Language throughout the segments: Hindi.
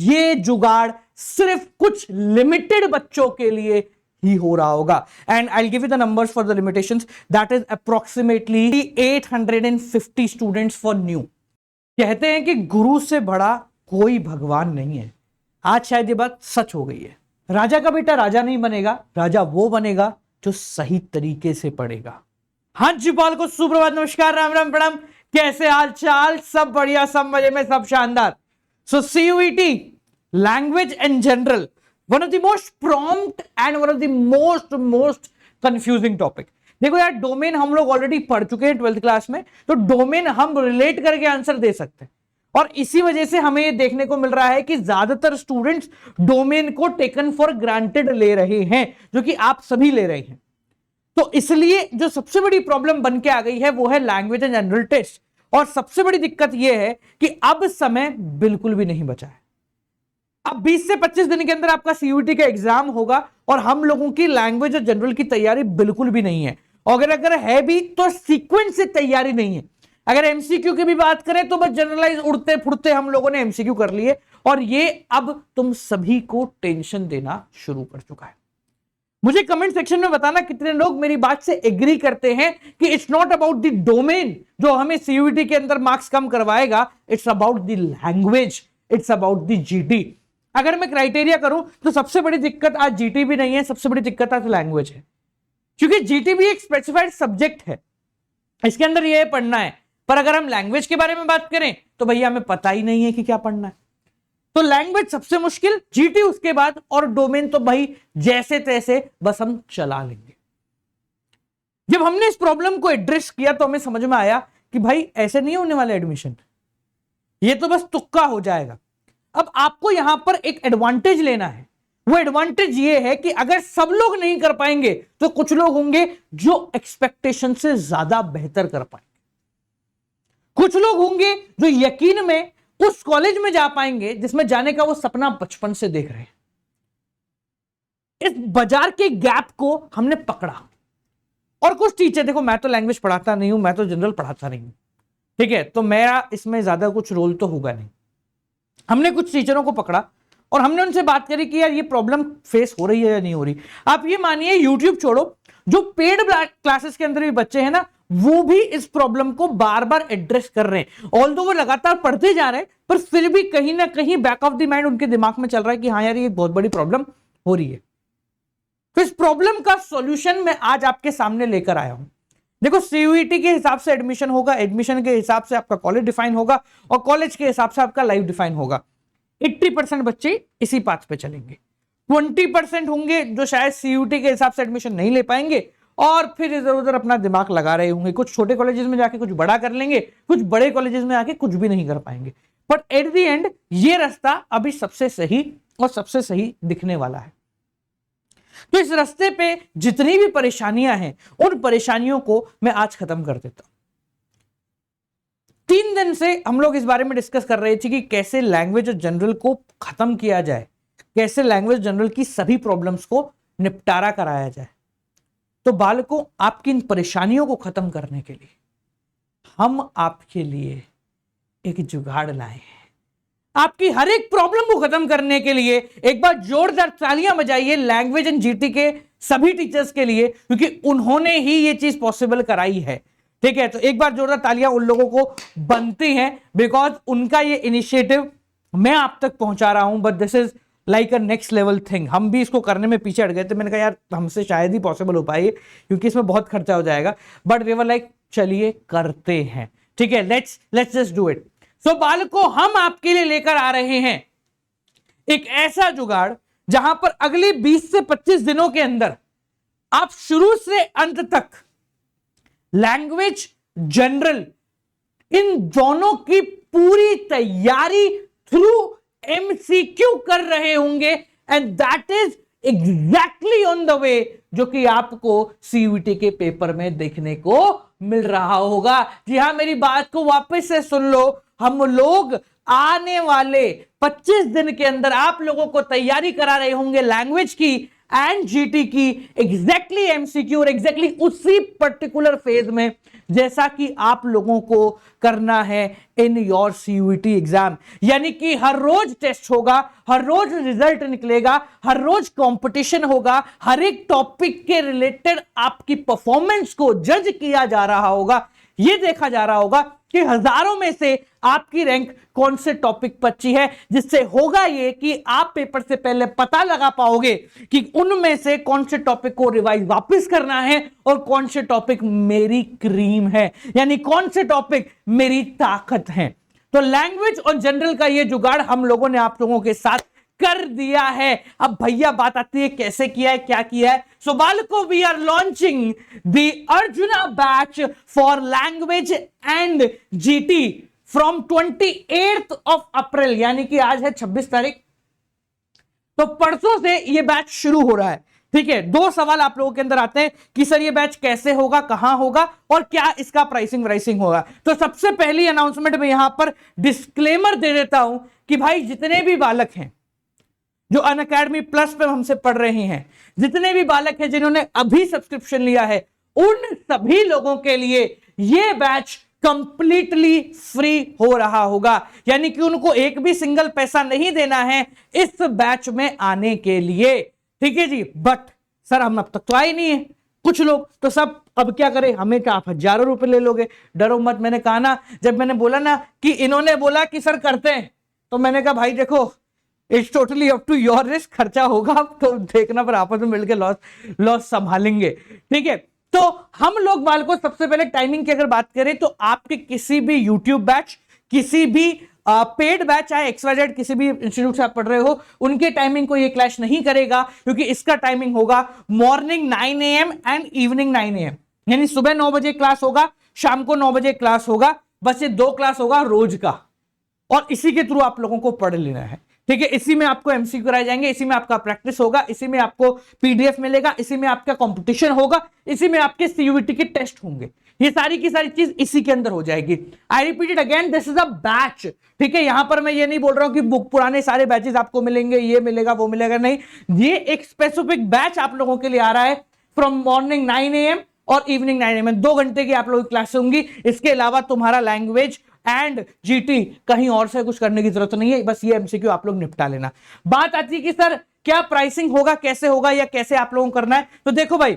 ये जुगाड़ सिर्फ कुछ लिमिटेड बच्चों के लिए ही हो रहा होगा। And I will give you the numbers for the limitations, that is approximately 850 students for new. कहते हैं कि गुरु से बड़ा कोई भगवान नहीं है। आज शायद ये बात सच हो गई है। राजा का बेटा राजा नहीं बनेगा, राजा वो बनेगा जो सही तरीके से पढ़ेगा। हाँ जी पाल को सुप्रभात, नमस्कार, राम राम, प्रणाम। कैसे हाल चाल? सब बढ़िया, सब मजे में, सब शानदार। सो CUET language and general, one of the most prompt and one of the most confusing topic. देखो यार, डोमेन हम लोग ऑलरेडी पढ़ चुके हैं 12th क्लास में, तो डोमेन हम रिलेट करके आंसर दे सकते हैं। और इसी वजह से हमें ये देखने को मिल रहा है कि ज्यादातर स्टूडेंट्स डोमेन को टेकन फॉर ग्रांटेड ले रहे हैं, जो कि आप सभी ले रहे हैं। तो इसलिए जो सबसे बड़ी प्रॉब्लम बन के आ गई है वो है लैंग्वेज एंड जनरल टेस्ट। और सबसे बड़ी दिक्कत यह है कि अब समय बिल्कुल भी नहीं बचा है। अब 20 से 25 दिन के अंदर आपका CUET का एग्जाम होगा और हम लोगों की लैंग्वेज और जनरल की तैयारी बिल्कुल भी नहीं है। और अगर है भी तो सीक्वेंस से तैयारी नहीं है। अगर MCQ की भी बात करें तो बस जनरलाइज उड़ते फुड़ते हम लोगों ने MCQ कर लिए, और ये अब तुम सभी को टेंशन देना शुरू कर चुका है। मुझे कमेंट सेक्शन में बताना कितने लोग मेरी बात से एग्री करते हैं कि it's not about the domain जो हमें CUET के अंदर मार्क्स कम करवाएगा, it's about the language, it's about the GT। अगर मैं क्राइटेरिया करूं तो सबसे बड़ी दिक्कत आज GT भी नहीं है, सबसे बड़ी दिक्कत आज लैंग्वेज है। क्योंकि GT भी एक स्पेसिफाइड सब्जेक्ट है, इसके अंदर यह पढ़ना है। पर अगर हम लैंग्वेज के बारे में बात करें तो भैया हमें पता ही नहीं है कि क्या पढ़ना है। तो लैंग्वेज सबसे मुश्किल, GT उसके बाद, और डोमेन तो भाई जैसे तैसे बस हम चला लेंगे। जब हमने इस प्रॉब्लम को एड्रेस किया तो हमें समझ में आया कि भाई ऐसे नहीं होने वाला एडमिशन, ये तो बस तुक्का हो जाएगा। अब आपको यहां पर एक एडवांटेज लेना है। वो एडवांटेज ये है कि अगर सब लोग नहीं कर पाएंगे तो कुछ लोग होंगे जो एक्सपेक्टेशन से ज्यादा बेहतर कर पाएंगे। कुछ लोग होंगे जो यकीन में उस कॉलेज में जा पाएंगे जिसमें जाने का वो सपना बचपन से देख रहे हैं। इस बाजार के गैप को हमने पकड़ा। और कुछ टीचर, देखो मैं तो लैंग्वेज पढ़ाता नहीं हूं, मैं तो जनरल पढ़ाता नहीं हूं, ठीक है, तो मेरा इसमें ज्यादा कुछ रोल तो होगा नहीं। हमने कुछ टीचरों को पकड़ा और हमने उनसे बात करी कि यार ये प्रॉब्लम फेस हो रही है या नहीं हो रही। आप ये मानिए, यूट्यूब छोड़ो, जो पेड क्लासेस के अंदर भी बच्चे हैं ना, वो भी इस प्रॉब्लम को बार बार एड्रेस कर रहे हैं। ऑल्दो वो लगातार पढ़ते जा रहे हैं, पर फिर भी कहीं ना कहीं बैक ऑफ द माइंड उनके दिमाग में चल रहा है कि हाँ यार ये बहुत बड़ी प्रॉब्लम हो रही है। तो इस प्रॉब्लम का सॉल्यूशन मैं आज आपके सामने लेकर आया हूं। देखो, CUET के हिसाब से एडमिशन होगा, एडमिशन के हिसाब से आपका कॉलेज डिफाइन होगा, और कॉलेज के हिसाब से आपका लाइफ डिफाइन होगा। 80% बच्चे इसी पाथ पे चलेंगे। 20% होंगे जो शायद CUET के हिसाब से एडमिशन नहीं ले पाएंगे और फिर इधर उधर अपना दिमाग लगा रहे होंगे। कुछ छोटे कॉलेजेस में जाके कुछ बड़ा कर लेंगे, कुछ बड़े कॉलेजेस में आके कुछ भी नहीं कर पाएंगे। बट एट द एंड ये रास्ता अभी सबसे सही और सबसे सही दिखने वाला है। तो इस रास्ते पे जितनी भी परेशानियां हैं, उन परेशानियों को मैं आज खत्म कर देता हूं। 3 दिन से हम लोग इस बारे में डिस्कस कर रहे थे कि कैसे लैंग्वेज और जनरल को खत्म किया जाए, कैसे लैंग्वेज जनरल की सभी प्रॉब्लम्स को निपटारा कराया जाए। तो बालकों, आपकी इन परेशानियों को खत्म करने के लिए हम आपके लिए एक जुगाड़ लाए हैं। आपकी हर एक प्रॉब्लम को खत्म करने के लिए एक बार जोरदार तालियां बजाइए लैंग्वेज एंड GT के सभी टीचर्स के लिए, क्योंकि उन्होंने ही ये चीज पॉसिबल कराई है। ठीक है, तो एक बार जोरदार तालियां उन लोगों को बनती हैं, बिकॉज उनका ये इनिशिएटिव मैं आप तक पहुंचा रहा हूं। But this is like a next level thing. हम भी इसको करने में पीछे हट गए थे। मैंने कहा यार हमसे शायद ही पॉसिबल हो पाए, क्योंकि इसमें बहुत खर्चा हो जाएगा। बट वी वर लाइक चलिए करते हैं, ठीक है, लेट्स जस्ट डू इट। सो बालकों, हम आपके लिए लेकर आ रहे हैं एक ऐसा जुगाड़ जहां पर अगले 20 से 25 दिनों के अंदर आप शुरू से अंत तक लैंग्वेज, जनरल, इन दोनों की पूरी तैयारी थ्रू MCQ कर रहे होंगे। And that is exactly on the way जो कि आपको CUET के पेपर में देखने को मिल रहा होगा। जी हां, मेरी बात को वापस से सुन लो। हम लोग आने वाले 25 दिन के अंदर आप लोगों को तैयारी करा रहे होंगे लैंग्वेज की, एंड जीटी की एग्जैक्टली एमसीक्यू और एग्जैक्टली उसी पर्टिकुलर फेज में जैसा कि आप लोगों को करना है इन योर सीयूईटी एग्जाम। यानी कि हर रोज टेस्ट होगा, हर रोज रिजल्ट निकलेगा, हर रोज कंपटीशन होगा, हर एक टॉपिक के रिलेटेड आपकी परफॉर्मेंस को जज किया जा रहा होगा, यह देखा जा रहा होगा कि हजारों में से आपकी रैंक कौन से टॉपिक पर अच्छी है, जिससे होगा ये कि आप पेपर से पहले पता लगा पाओगे कि उनमें से कौन से टॉपिक को रिवाइज वापस करना है और कौन से टॉपिक मेरी क्रीम है, यानी कौन से टॉपिक मेरी ताकत है। तो लैंग्वेज और जनरल का ये जुगाड़ हम लोगों ने आप लोगों के साथ कर दिया है। अब भैया बात आती है कैसे किया है, क्या किया है। सो बालको, we are launching the Arjuna batch for language and GT from 28th of April, यानी कि आज है 26 तारीख, तो परसों से ये बैच शुरू हो रहा है। ठीक है, दो सवाल आप लोगों के अंदर आते हैं कि सर ये बैच कैसे होगा, कहां होगा और क्या इसका प्राइसिंग वाइसिंग होगा। तो सबसे पहली अनाउंसमेंट में यहां पर डिस्क्लेमर दे देता हूं कि भाई जितने भी बालक हैं जो अनअकैडमी प्लस पे हमसे पढ़ रहे हैं, जितने भी बालक हैं जिन्होंने अभी सब्सक्रिप्शन लिया है, उन सभी लोगों के लिए यह बैच कंप्लीटली फ्री हो रहा होगा। यानी कि उनको एक भी सिंगल पैसा नहीं देना है इस बैच में आने के लिए। ठीक है जी, बट सर हम अब तक तो आए नहीं है कुछ लोग, तो सब अब क्या करें, हमें क्या आप हजारों रुपए ले लोगे, डरो मत। मैंने कहा ना, जब मैंने बोला ना कि इन्होंने बोला कि सर करते हैं, तो मैंने कहा भाई देखो it's totally up to your risk, खर्चा होगा तो देखना, पर आपस में मिलकर लॉस संभालेंगे। ठीक है, तो हम लोग बालकों सबसे पहले टाइमिंग की अगर बात करें तो आपके किसी भी यूट्यूब बैच, किसी भी पेड बैच, चाहे XYZ किसी भी इंस्टीट्यूट से आप पढ़ रहे हो, उनके टाइमिंग को ये क्लैश नहीं करेगा, क्योंकि इसका टाइमिंग होगा morning 9 AM and evening 9 AM। यानी सुबह 9 बजे क्लास होगा, शाम को 9 बजे क्लास होगा, बस ये 2 क्लास होगा रोज का, और इसी के थ्रू आप लोगों को पढ़ लेना है। ठीक है, इसी में आपको एमसीक्यू कराए जाएंगे, इसी में आपका प्रैक्टिस होगा, इसी में आपको पीडीएफ मिलेगा, इसी में आपका कंपटीशन होगा, इसी में आपके सीयूईटी के टेस्ट होंगे। ये सारी की सारी चीज इसी के अंदर हो जाएगी। I repeat it again, this is a batch. ठीक है, यहां पर मैं ये नहीं बोल रहा हूं कि बुक पुराने सारे बैचेस आपको मिलेंगे, ये मिलेगा वो मिलेगा, नहीं, ये एक स्पेसिफिक बैच आप लोगों के लिए आ रहा है फ्रॉम मॉर्निंग 9 AM और इवनिंग 9 AM। 2 घंटे की आप लोगों की क्लास होंगी। इसके अलावा तुम्हारा लैंग्वेज एंड जीटी कहीं और से कुछ करने की जरूरत नहीं है, बस ये एमसीक्यू आप लोग निपटा लेना। बात आती है कि सर क्या प्राइसिंग होगा, कैसे होगा, या कैसे आप लोगों को करना है। तो देखो भाई,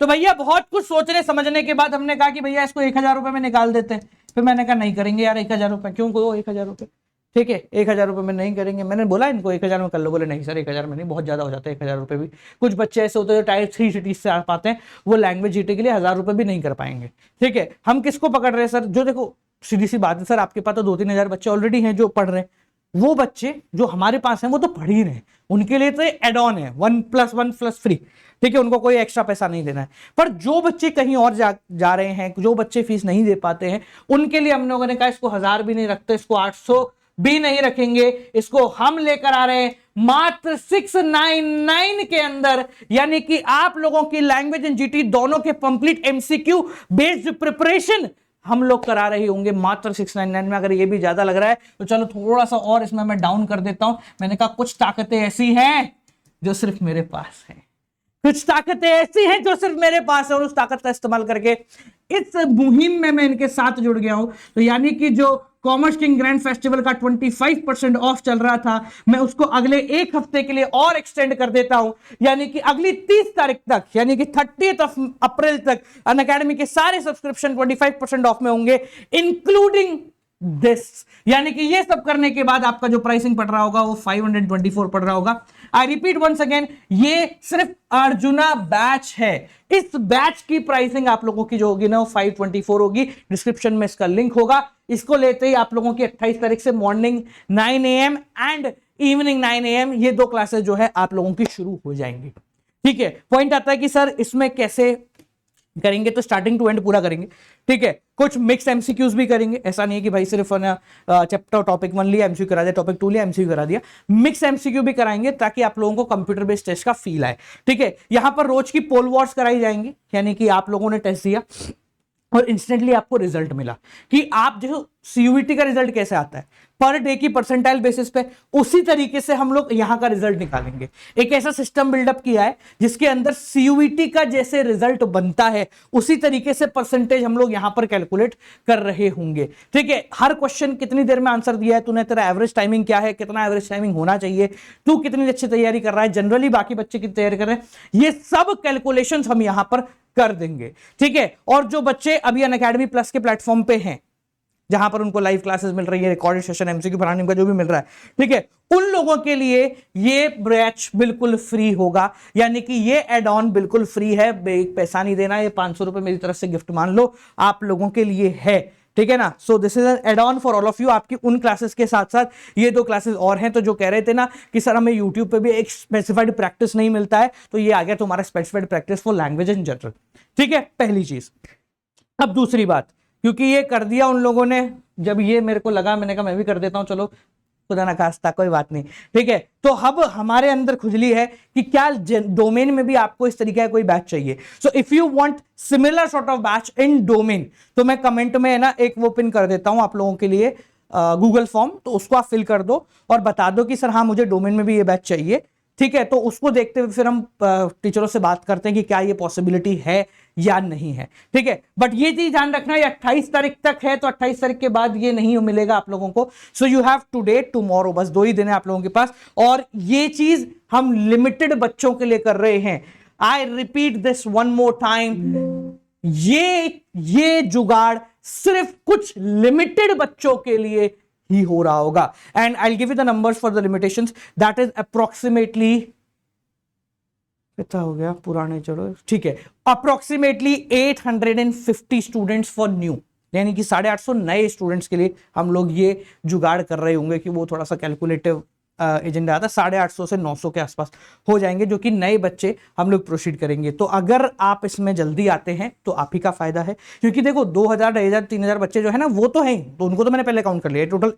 तो भैया बहुत कुछ सोचने समझने के बाद हमने कहा कि भैया इसको 1000 रुपए में निकाल देते हैं। फिर मैंने कहा नहीं करेंगे यार, 1000 रुपए क्यों करो, 1000 रुपए। ठीक है, 1000 रुपए में नहीं करेंगे। मैंने बोला इनको 1000 में कर लो, बोले नहीं सर 1000 में नहीं, बहुत ज्यादा हो जाता है 1000 रुपए भी। कुछ बच्चे ऐसे होते हैं जो टायर 3 सिटीज से आ पाते हैं, वो लैंग्वेज जीटी के लिए 1000 रुपए भी नहीं कर पाएंगे। ठीक है, हम किसको पकड़ रहे हैं सर, जो देखो सीधी सी बात है सर, आपके पास तो 2-3 हजार बच्चे ऑलरेडी हैं जो पढ़ रहे हैं। वो बच्चे जो हमारे पास हैं वो तो पढ़ ही रहे हैं, उनके लिए तो एड ऑन है, 1+1 फ्री। ठीक है, उनको कोई एक्स्ट्रा पैसा नहीं देना है। पर जो बच्चे कहीं और जा रहे हैं, जो बच्चे फीस नहीं दे पाते हैं, उनके लिए हम लोगों ने कहा इसको 1000 भी नहीं रखते, इसको 800 भी नहीं रखेंगे, इसको हम लेकर आ रहे हैं मात्र 699 के अंदर। यानी कि आप लोगों की लैंग्वेज एंड जीटी दोनों के कंप्लीट एमसीक्यू बेस्ड प्रिपरेशन हम लोग करा रहे होंगे मात्र 699 में। अगर ये भी ज्यादा लग रहा है तो चलो थोड़ा सा और इसमें मैं डाउन कर देता हूं। मैंने कहा कुछ ताकतें ऐसी हैं जो सिर्फ मेरे पास है, कुछ ताकतें ऐसी हैं जो सिर्फ मेरे पास है, और उस ताकत का इस्तेमाल करके इस मुहिम में मैं इनके साथ जुड़ गया हूं। तो यानी कि जो कॉमर्स किंग ग्रैंड फेस्टिवल का 25% ऑफ चल रहा था, मैं उसको अगले 1 हफ्ते के लिए और एक्सटेंड कर देता हूं। यानी कि अगली 30 तारीख तक, यानी कि 30th अप्रैल तक अनअकैडमी के सारे सब्सक्रिप्शन 25% ऑफ में होंगे, इंक्लूडिंग दिस। यानी कि ये सब करने के बाद आपका जो प्राइसिंग पड़ रहा होगा वो 524 पड़ रहा होगा। आई रिपीट वंस अगेन, ये सिर्फ अर्जुना बैच है। इस बैच की प्राइसिंग आप लोगों की जो होगी ना वो 524 होगी। डिस्क्रिप्शन में इसका लिंक होगा। इसको लेते ही आप लोगों की 28 तारीख से morning 9 AM and evening 9 AM ये 2 क्लासेस जो है आप लोगों की शुरू हो जाएंगी। ठीक है, पॉइंट आता है कि सर इसमें कैसे करेंगे, तो स्टार्टिंग टू एंड पूरा करेंगे। ठीक है, कुछ मिक्स एमसीक्यूज भी करेंगे। ऐसा नहीं है कि भाई सिर्फ चैप्टर टॉपिक 1 लिया एमसीक्यू करा दिया, टॉपिक 2 लिया एमसीक्यू करा दिया। मिक्स एमसीक्यू भी कराएंगे ताकि आप लोगों को कंप्यूटर बेस्ड टेस्ट का फील आए। ठीक है, यहां पर रोज की पोल वॉर्स कराई जाएंगी, यानी कि आप लोगों ने टेस्ट दिया, और इंस्टेंटली आपको रिजल्ट मिला कि आप जो सीयूईटी का रिजल्ट कैसे आता है पर डे की परसेंटाइल बेसिस पे, उसी तरीके से हम लोग यहां का रिजल्ट निकालेंगे। एक ऐसा सिस्टम बिल्डअप किया है जिसके अंदर सीयूईटी का जैसे रिजल्ट बनता है उसी तरीके से परसेंटेज हम लोग यहां पर कैलकुलेट कर रहे होंगे। ठीक है, हर क्वेश्चन कितनी देर में आंसर दिया है तूने, तेरा एवरेज टाइमिंग क्या है, कितना एवरेज टाइमिंग होना चाहिए, तू कितनी अच्छी तैयारी कर रहा है, जनरली बाकी बच्चे कितनी तैयारी कर रहे हैं, ये सब कैलकुलेशन हम यहां पर कर देंगे। ठीक है, और जो बच्चे अभी अनअकैडमी प्लस के प्लेटफॉर्म पे हैं जहां पर उनको लाइव क्लासेस मिल रही है, रिकॉर्डेड सेशन, एमसीक्यू बनाने का जो भी मिल रहा है, ठीक है, उन लोगों के लिए ये बैच बिल्कुल फ्री होगा, यानी कि ये एड ऑन बिल्कुल फ्री है, पैसा नहीं देना, ये 500 रुपए मेरी तरफ से गिफ्ट मान लो आप लोगों के लिए है। ठीक है ना, so this is add on for all of you. आपकी उन क्लासेस के साथ साथ ये 2 क्लासेस और हैं। तो जो कह रहे थे ना कि सर हमें यूट्यूब पे भी एक स्पेसिफाइड प्रैक्टिस नहीं मिलता है, तो ये आ गया तुम्हारा specified practice for language in general. ठीक है, पहली चीज। अब दूसरी बात, क्योंकि ये कर दिया उन लोगों ने, जब ये मेरे को लगा मैंने कहा मैं भी कर देता हूं, चलो खुदा ना खास्ता कोई बात नहीं। ठीक है, तो अब हमारे अंदर खुजली है कि क्या डोमेन में भी आपको इस तरीके का कोई बैच चाहिए। So if you want similar sort of batch in domain, तो मैं कमेंट में है ना एक वो पिन कर देता हूं आप लोगों के लिए गूगल फॉर्म, तो उसको आप फिल कर दो और बता दो कि सर हाँ मुझे डोमेन में भी ये बैच चाहिए। ठीक है, तो उसको देखते हुए फिर हम टीचरों से बात करते हैं कि क्या ये पॉसिबिलिटी है या नहीं है। ठीक है, बट ये चीज ध्यान रखना ये 28 तारीख तक है, तो 28 तारीख के बाद ये नहीं मिलेगा आप लोगों को। So you have today tomorrow, बस 2 ही दिन है आप लोगों के पास, और ये चीज हम लिमिटेड बच्चों के लिए कर रहे हैं। I repeat this one more time, ये जुगाड़ सिर्फ कुछ लिमिटेड बच्चों के लिए ही हो रहा होगा। And I will give you the numbers for the limitations, that is approximately, कितना हो गया पुराने, चलो ठीक है, अप्रोक्सीमेटली 850 स्टूडेंट्स फॉर न्यू, यानी कि 850 नए स्टूडेंट्स के लिए हम लोग ये जुगाड़ कर रहे होंगे कि वो थोड़ा सा कैलकुलेटिव एजेंडा आता है। 850 से 900 के आसपास हो जाएंगे जो कि नए बच्चे हम लोग प्रोसीड करेंगे। तो अगर आप इसमें जल्दी आते हैं तो आप ही का फायदा है, क्योंकि देखो 2000, 2000, 3000 बच्चे जो है ना वो तो हैं, तो उनको तो मैंने पहले काउंट कर लिया। टोटल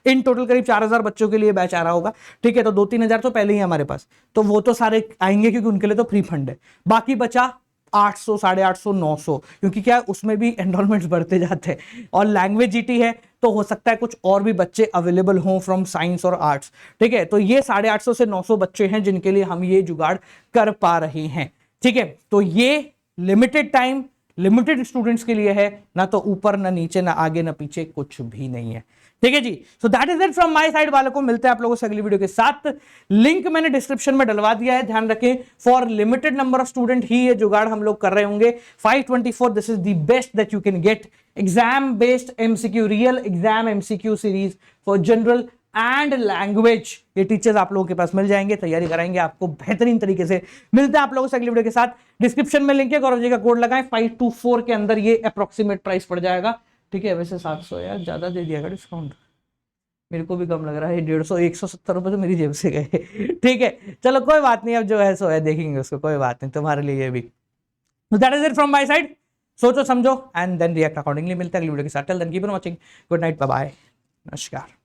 इन टोटल करीब 4000 बच्चों के लिए बैच आ रहा होगा। ठीक है, तो 2-3 हजार तो पहले ही हमारे पास, तो वो तो सारे आएंगे क्योंकि उनके लिए तो फ्री फंड है। बाकी बचा 800, 850, 900, क्योंकि क्या उसमें भी एनरोलमेंट्स बढ़ते जाते हैं और लैंग्वेज जीटी है, तो हो सकता है कुछ और भी बच्चे अवेलेबल हों फ्रॉम साइंस और आर्ट्स। ठीक है, तो ये 850 से 900 बच्चे हैं जिनके लिए हम ये जुगाड़ कर पा रहे हैं। ठीक है, तो ये लिमिटेड टाइम लिमिटेड स्टूडेंट्स के लिए है, ना तो ऊपर ना नीचे ना आगे ना पीछे, कुछ भी नहीं है। ठीक है जी, so that is it from my side वालों को। मिलते हैं आप लोगों से अगली वीडियो के साथ। लिंक मैंने डिस्क्रिप्शन में डलवा दिया है, ध्यान रखें for limited number of student ही ये जुगाड़ हम लोग कर रहे होंगे। 524 this is the best that you can get, exam based MCQ, real exam MCQ series for general and language. ये टीचर्स आप लोगों के पास मिल जाएंगे, तैयारी कराएंगे आपको बेहतरीन तरीके से। मिलते हैं आप लोगों से अगली वीडियो के साथ। डिस्क्रिप्शन में लिंक है, गौरव जी का कोड लगाएं, 524 के अंदर ये अप्रोक्सीमेट प्राइस पड़ जाएगा। ठीक है, वैसे 700 यार ज्यादा दे दिया डिस्काउंट, मेरे को भी कम लग रहा है। 150, 170 रुपए तो मेरी जेब से गए। ठीक है, चलो कोई बात नहीं, अब जो है सो है, देखेंगे उसको, कोई बात नहीं तुम्हारे लिए भी। That is it from my side, सोचो समझो एंड देन रिएक्ट अकॉर्डिंगली। मिलते हैं अगली वीडियो के साथ। Till then keep on watching, good night, bye bye, नमस्कार।